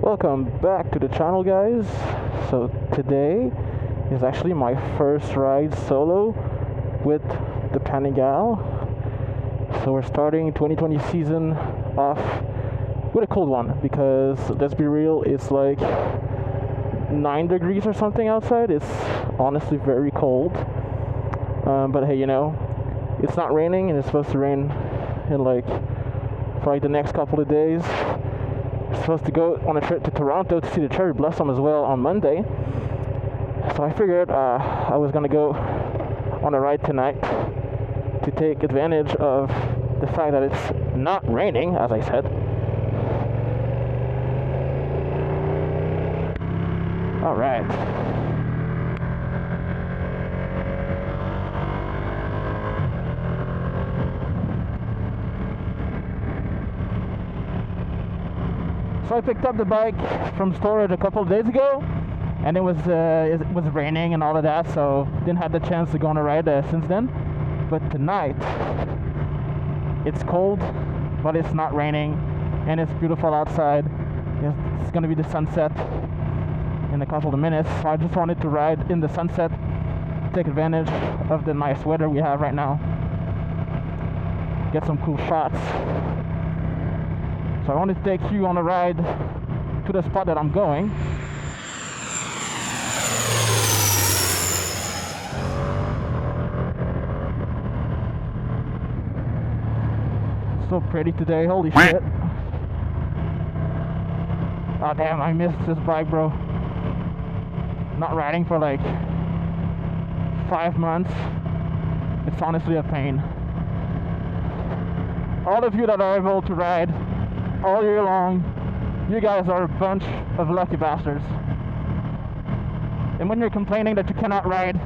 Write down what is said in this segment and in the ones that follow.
Welcome back to the channel, guys. So today is actually my first ride solo with the Panigale. So we're starting 2020 season off with a cold one because, let's be real, it's like 9 degrees or something outside. It's honestly very cold, but hey, it's not raining, and it's supposed to rain in for the next couple of days. Supposed to go on a trip to Toronto to see the cherry blossom as well on Monday. So I figured I was gonna go on a ride tonight to take advantage of the fact that it's not raining, as I said. All right. So I picked up the bike from storage a couple of days ago, and it was raining and all of that, so didn't have the chance to go on a ride since then. But tonight, it's cold, but it's not raining, and it's beautiful outside. It's gonna be the sunset in a couple of minutes, so I just wanted to ride in the sunset, take advantage of the nice weather we have right now, get some cool shots. So I wanted to take you on a ride to the spot that I'm going. So pretty today, holy shit. Oh damn, I missed this bike, bro. Not riding for 5 months. It's honestly a pain. All of you that are able to ride all year long, you guys are a bunch of lucky bastards. And when you're complaining that you cannot ride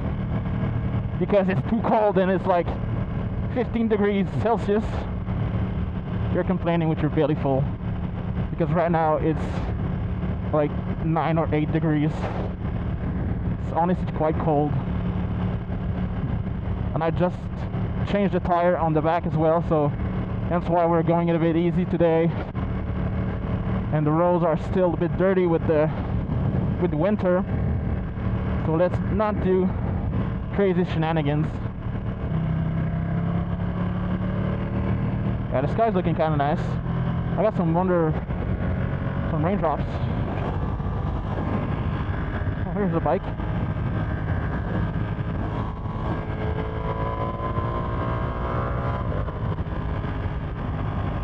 because it's too cold and it's 15 degrees Celsius, you're complaining with your belly full. Because right now it's 9 or 8 degrees. It's honestly quite cold. And I just changed the tire on the back as well, so that's why we're going it a bit easy today. And the roads are still a bit dirty with the winter, so let's not do crazy shenanigans. Yeah, the sky's looking kind of nice. I got some raindrops. Oh, here's the bike.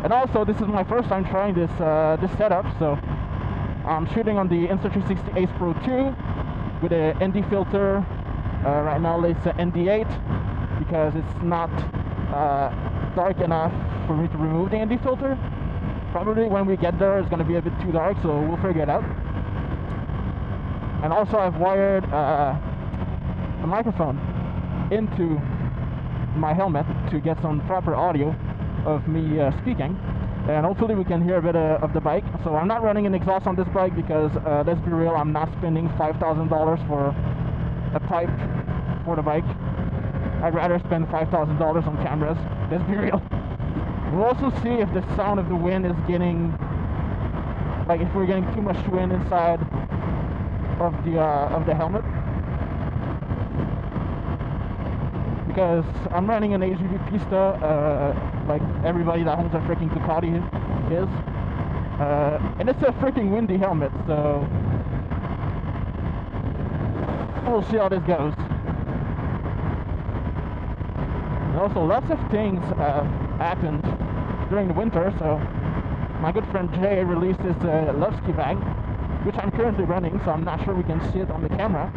And also, this is my first time trying this setup, so I'm shooting on the Insta360 Ace Pro 2 with a ND filter. Right now it's ND8 because it's not dark enough for me to remove the ND filter. Probably when we get there it's going to be a bit too dark, so we'll figure it out. And also I've wired a microphone into my helmet to get some proper audio of me speaking, and hopefully we can hear a bit of the bike. So I'm not running an exhaust on this bike because let's be real, I'm not spending $5,000 for a pipe for the bike. I'd rather spend $5,000 on cameras. Let's be real. We'll also see if the sound of the wind is getting, if we're getting too much wind inside of the helmet. Because I'm running an AGV Pista, like everybody that owns a freaking Ducati is, and it's a freaking windy helmet, so we'll see how this goes. And also, lots of things happened during the winter, so my good friend Jay released his Love Ski bag, which I'm currently running, so I'm not sure we can see it on the camera,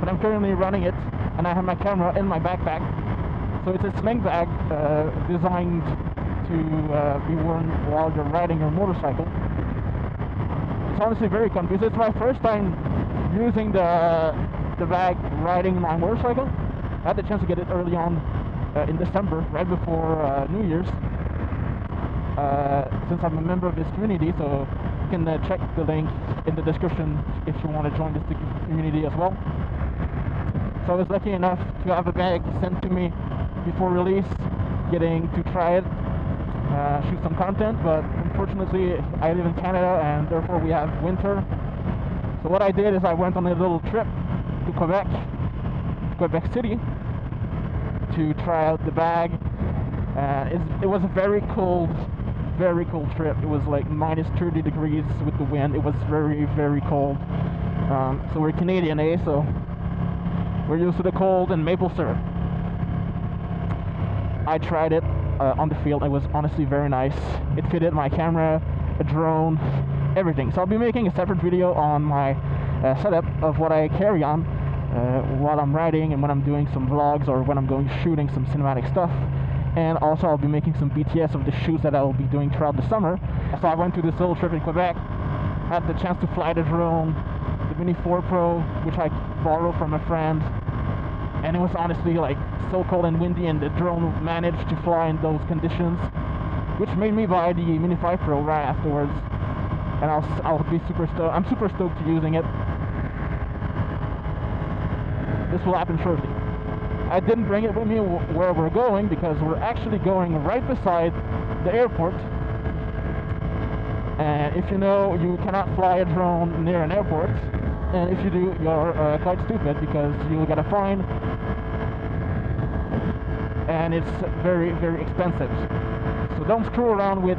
but I'm currently running it, and I have my camera in my backpack. So it's a sling bag designed to be worn while you're riding your motorcycle. It's honestly very comfy. So it's my first time using the bag riding my motorcycle. I had the chance to get it early on in December, right before New Year's. Since I'm a member of this community, so you can check the link in the description if you want to join this community as well. So I was lucky enough to have a bag sent to me before release, getting to try it. shoot some content, but unfortunately I live in Canada and therefore we have winter. So what I did is I went on a little trip to Quebec City, to try out the bag. It was a very cold trip. It was like minus 30 degrees with the wind. It was very, very cold. So we're Canadian, eh? So we're used to the cold and maple syrup. I tried it on the field. It was honestly very nice. It fitted my camera, a drone, everything. So I'll be making a separate video on my setup of what I carry on while I'm riding and when I'm doing some vlogs or when I'm going shooting some cinematic stuff. And also I'll be making some BTS of the shoots that I'll be doing throughout the summer. So I went to this little trip in Quebec, had the chance to fly the drone, the Mini 4 Pro, which I borrowed from a friend. And it was honestly like so cold and windy, and the drone managed to fly in those conditions, which made me buy the Mini 5 Pro right afterwards. And I'll be super stoked. I'm super stoked to using it. This will happen shortly. I didn't bring it with me where we're going because we're actually going right beside the airport. And if you know, you cannot fly a drone near an airport. And if you do, you're quite stupid because you'll get a fine. And it's very, very expensive. So don't screw around with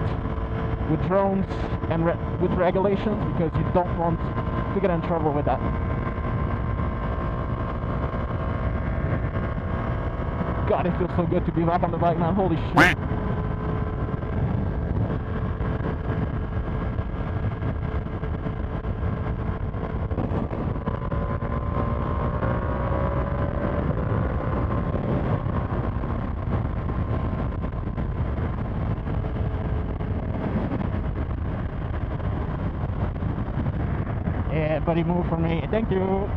drones and with regulations, because you don't want to get in trouble with that. God, it feels so good to be back on the bike, man. Holy shit. Yeah, buddy, move for me. Thank you.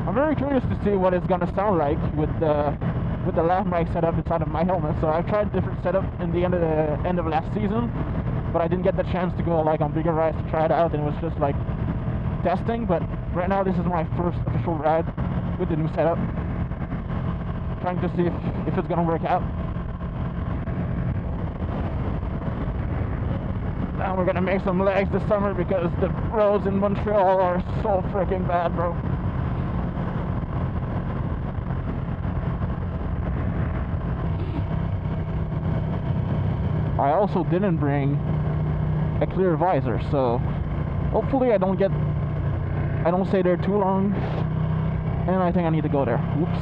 I'm very curious to see what it's gonna sound like with the lav mic setup inside of my helmet. So I've tried different setup in the end of last season, but I didn't get the chance to go like on bigger rides to try it out, and it was just like testing. But right now this is my first official ride with the new setup, trying to see if it's gonna work out. Now we're gonna make some legs this summer because the roads in Montreal are so freaking bad, bro. I also didn't bring a clear visor, so hopefully I don't stay there too long, and I think I need to go there. Whoops.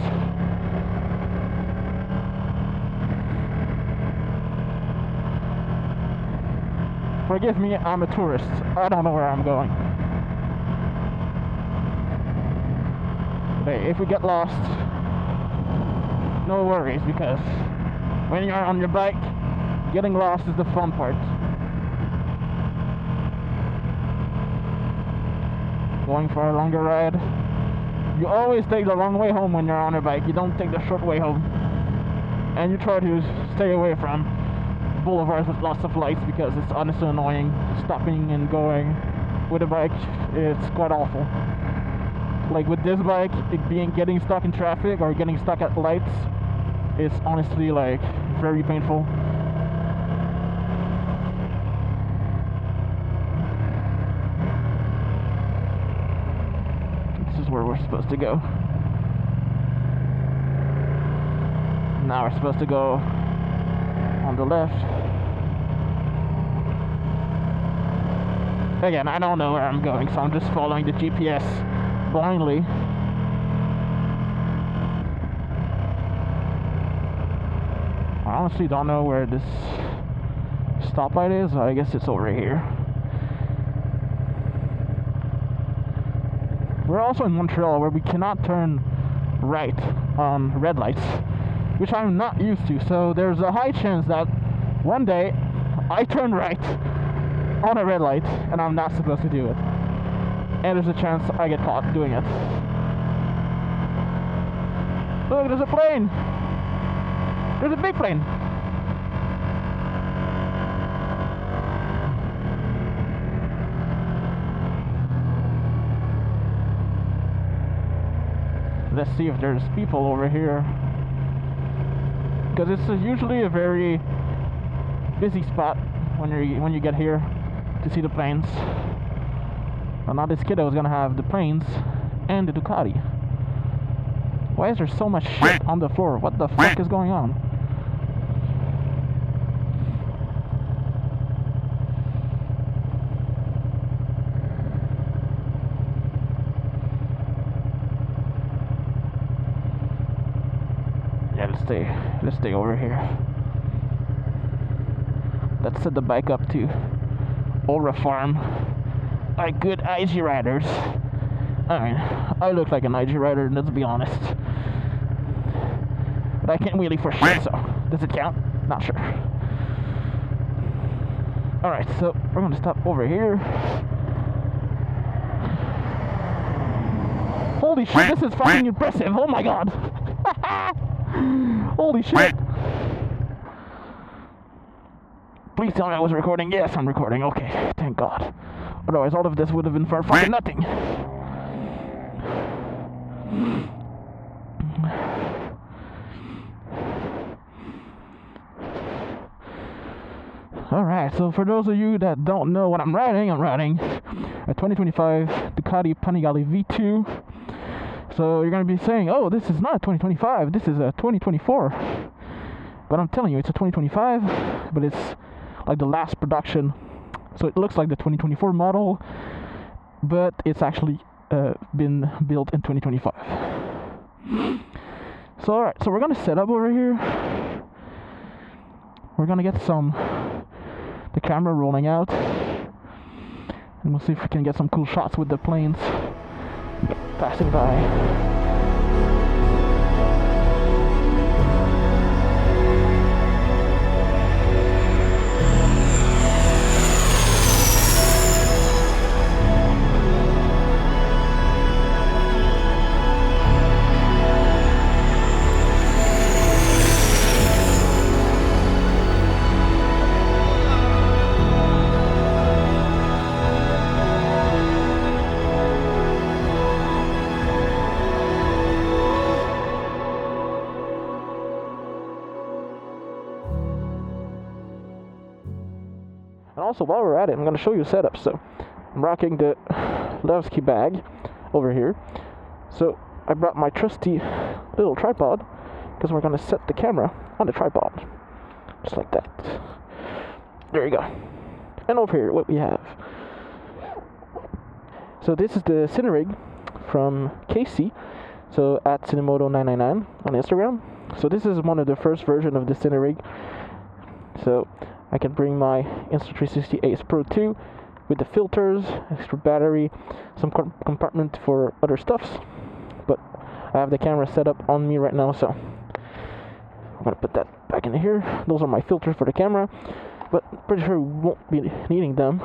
Forgive me, I'm a tourist. I don't know where I'm going. Hey, if we get lost, no worries, because when you're on your bike, getting lost is the fun part. Going for a longer ride. You always take the long way home when you're on a bike. You don't take the short way home. And you try to stay away from boulevards with lots of lights, because it's honestly annoying. Stopping and going with a bike, it's quite awful. Like with this bike, getting stuck in traffic or getting stuck at lights, it's honestly like very painful. Where we're supposed to go. Now we're supposed to go on the left. Again, I don't know where I'm going, so I'm just following the GPS blindly. I honestly don't know where this stoplight is. I guess it's over here. We're also in Montreal, where we cannot turn right on red lights, which I'm not used to. So there's a high chance that one day I turn right on a red light and I'm not supposed to do it. And there's a chance I get caught doing it. Look, there's a plane! There's a big plane! let's see if there's people over here, because it's usually a very busy spot when you get here to see the planes. But now this kid was gonna have the planes and the Ducati. Why is there so much shit on the floor? What the fuck is going on? Yeah, let's stay over here. Let's set the bike up to Aura Farm. Like good IG riders. I mean, I look like an IG rider, let's be honest. But I can't wheelie for shit, so does it count? Not sure. Alright, so we're gonna stop over here. Holy shit, this is fucking impressive. Oh my god. Holy shit. Please tell me I was recording. Yes, I'm recording. Okay, thank god. Otherwise, all of this would have been for fucking nothing. Alright, so for those of you that don't know what I'm riding a 2025 Ducati Panigale V2. So you're going to be saying, oh, this is not a 2025, this is a 2024. But I'm telling you, it's a 2025, but it's like the last production. So it looks like the 2024 model, but it's actually been built in 2025. So alright, so we're going to set up over here. We're going to get the camera rolling out, and we'll see if we can get some cool shots with the planes passing by. And also, while we're at it, I'm going to show you a setup. So I'm rocking the Levski bag over here. So I brought my trusty little tripod, because we're going to set the camera on the tripod, just like that. There you go. And over here, what we have. So this is the Cinerig from Casey. So at Cinemoto999 on Instagram. So this is one of the first version of the Cinerig. So I can bring my Insta360 Ace Pro 2 with the filters, extra battery, some compartment for other stuffs. But I have the camera set up on me right now, so I'm gonna put that back in here. Those are my filters for the camera, but I'm pretty sure we won't be needing them.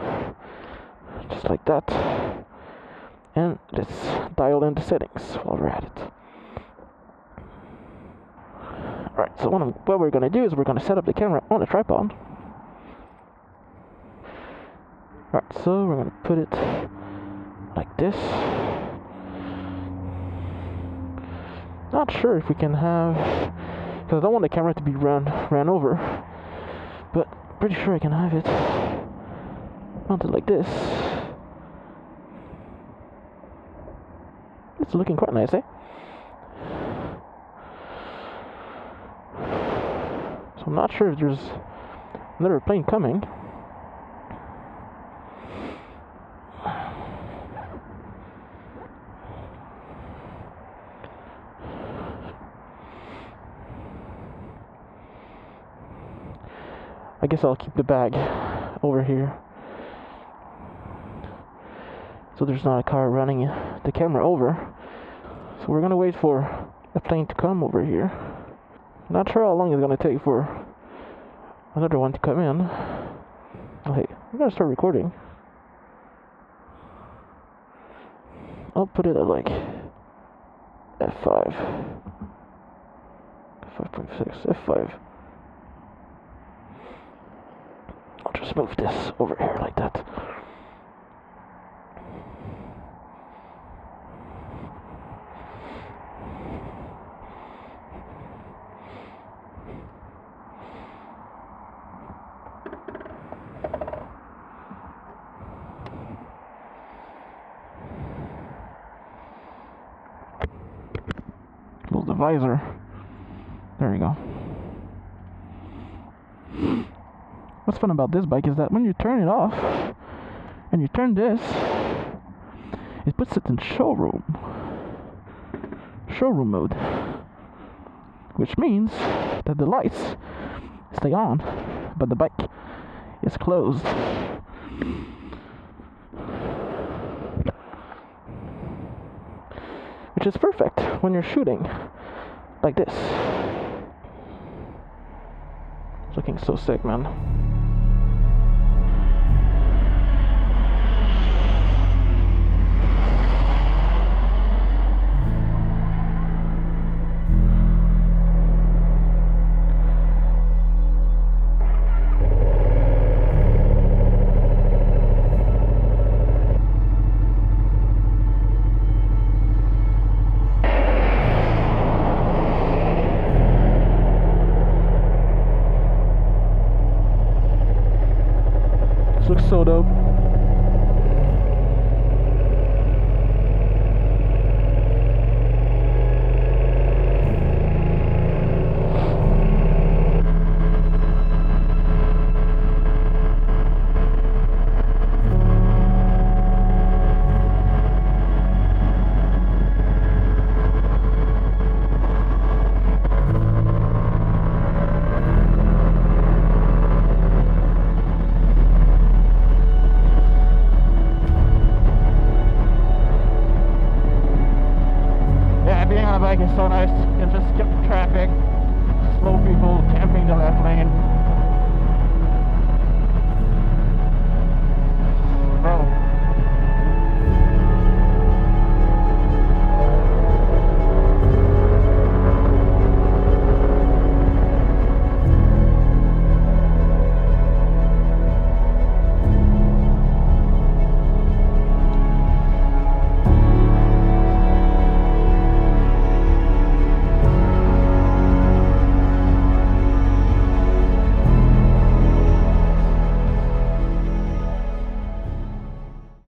Just like that. And let's dial in the settings while we're at it. Alright, so what we're gonna do is we're gonna set up the camera on a tripod. Alright, so we're going to put it like this. Not sure if we can have, because I don't want the camera to be ran over, but pretty sure I can have it mounted like this. It's looking quite nice, eh? So I'm not sure if there's another plane coming. I guess I'll keep the bag over here, so there's not a car running the camera over. So we're gonna wait for a plane to come over here. Not sure how long it's gonna take for another one to come in. Okay, we're gonna start recording. I'll put it at like F5, 5.6, F5. I'll just move this over here like that. visor. There we go. What's fun about this bike is that when you turn it off and you turn this, it puts it in showroom mode, which means that the lights stay on but the bike is closed. Which is perfect when you're shooting like this. It's looking so sick, man. Looks so dope.